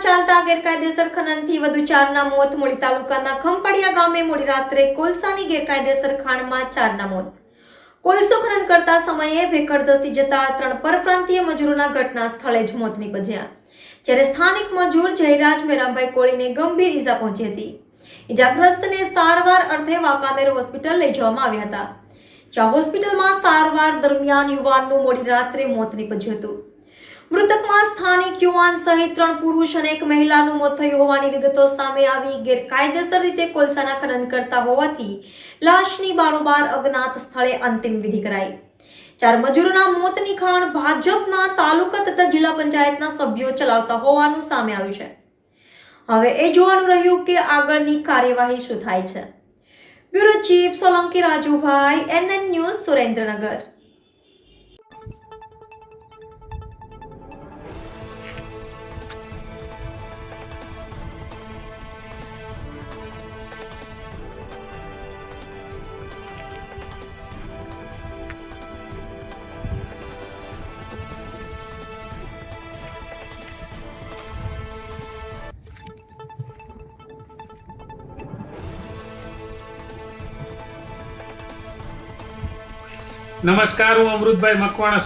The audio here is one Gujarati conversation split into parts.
ચાલતા ગેરકાયદેસર ખનનથી વધુ 4ના મોત। મૂળી તાલુકાના ખંભાળિયા ગામે મોડી રાત્રે કોલસાની ગેરકાયદેસર ખાણમાં 4ના મોત। કોલસો ખનન કરતા સમયે ભેખડ ધસી જતા 3 પરપ્રાંતીય મજૂરોના ઘટના સ્થળે જ મોત નીપજ્યા, જ્યારે સ્થાનિક મજૂર જયરાજ મેરામભાઈ કોળીને ગંભીર ઈજા પહોંચી હતી। ઈજાગ્રસ્તને સારવાર અર્થે વાંકાનેર હોસ્પિટલ લઈ જવામાં આવ્યા હતા, જ્યાં હોસ્પિટલમાં સારવાર દરમિયાન યુવાનનું મોડી રાત્રે મોત નીપજ્યું હતું। મૃતકમાં સ્થાનિક યુવાન સહિત 3 પુરુષ અને 1 મહિલાનું મોત થયું હોવાની વિગતો સામે આવી। ગેરકાયદેસર રીતે કોલસાના ખનન કરતા હોવાથી લાશની બારોબાર અજ્ઞાત સ્થળે અંતિમ વિધિ કરાઈ। 4 મજૂરોના મોતની ખાણ ભાજપના તાલુકા તથા જિલ્લા પંચાયતના સભ્યો ચલાવતા હોવાનું સામે આવ્યું છે। હવે એ જોવાનું રહ્યું કે આગળની કાર્યવાહી શું થાય છે। Bureau chief Solanki Rajubhai, NN news, Surendranagar. નમસ્કાર, હું અમૃતભાઈ મકવાણા,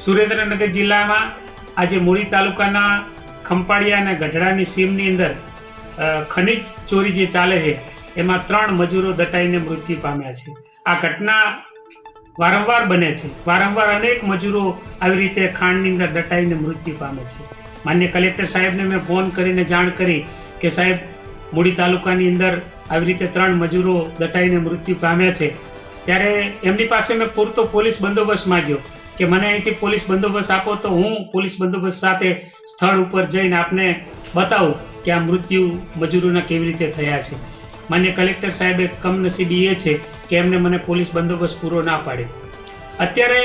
સુરેન્દ્રનગર જિલ્લામાં આજે મૂળી તાલુકાના ખંભાળિયા અને ગઢડાની સીમની અંદર ખનિજ ચોરી જે ચાલે છે એમાં 3 મજૂરો દટાઈને મૃત્યુ પામ્યા છે। આ ઘટના વારંવાર બને છે, વારંવાર અનેક મજૂરો આવી રીતે ખાણની અંદર દટાઈને મૃત્યુ પામે છે। માન્ય કલેક્ટર સાહેબને મેં ફોન કરીને જાણ કરી કે સાહેબ, મૂળી તાલુકાની અંદર આવી રીતે 3 મજૂરો દટાઈને મૃત્યુ પામ્યા છે, ત્યારે એમની પાસે મેં પૂરતો પોલીસ બંદોબસ્ત માંગ્યો કે મને અહીંથી પોલીસ બંદોબસ્ત આપો તો હું પોલીસ બંદોબસ્ત સાથે સ્થળ ઉપર જઈને આપને બતાવું કે આ મૃત્યુ મજૂરોના કેવી રીતે થયા છે। માન્ય કલેક્ટર સાહેબે કમનસીબી એ છે કે એમને મને પોલીસ બંદોબસ્ત પૂરો ના પાડ્યો। અત્યારે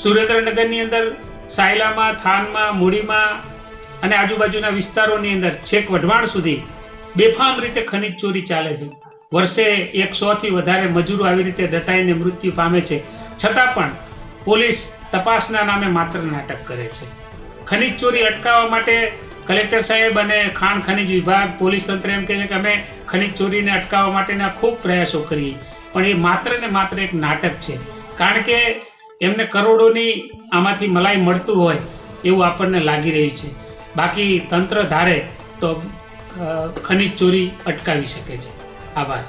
સુરેન્દ્રનગરની અંદર સાયલામાં, થાનમાં, મૂળીમાં અને આજુબાજુના વિસ્તારોની અંદર છેક વઢવાણ સુધી બેફામ રીતે ખનિજ ચોરી ચાલે છે। વર્ષે 100થી વધારે મજૂરો આવી રીતે દટાઈને મૃત્યુ પામે છે, છતાં પણ પોલીસ તપાસના નામે માત્ર નાટક કરે છે। ખનિજ ચોરી અટકાવવા માટે કલેક્ટર સાહેબ અને ખાણ ખનિજ વિભાગ, પોલીસ તંત્ર એમ કહે છે કે અમે ખનિજ ચોરીને અટકાવવા માટેના ખૂબ પ્રયાસો કરીએ, પણ એ માત્ર ને માત્ર એક નાટક છે, કારણ કે એમને કરોડોની આમાંથી મલાઈ મળતું હોય એવું આપણને લાગી રહ્યું છે। બાકી તંત્ર ધારે તો ખનિજ ચોરી અટકાવી શકે છે। આભાર।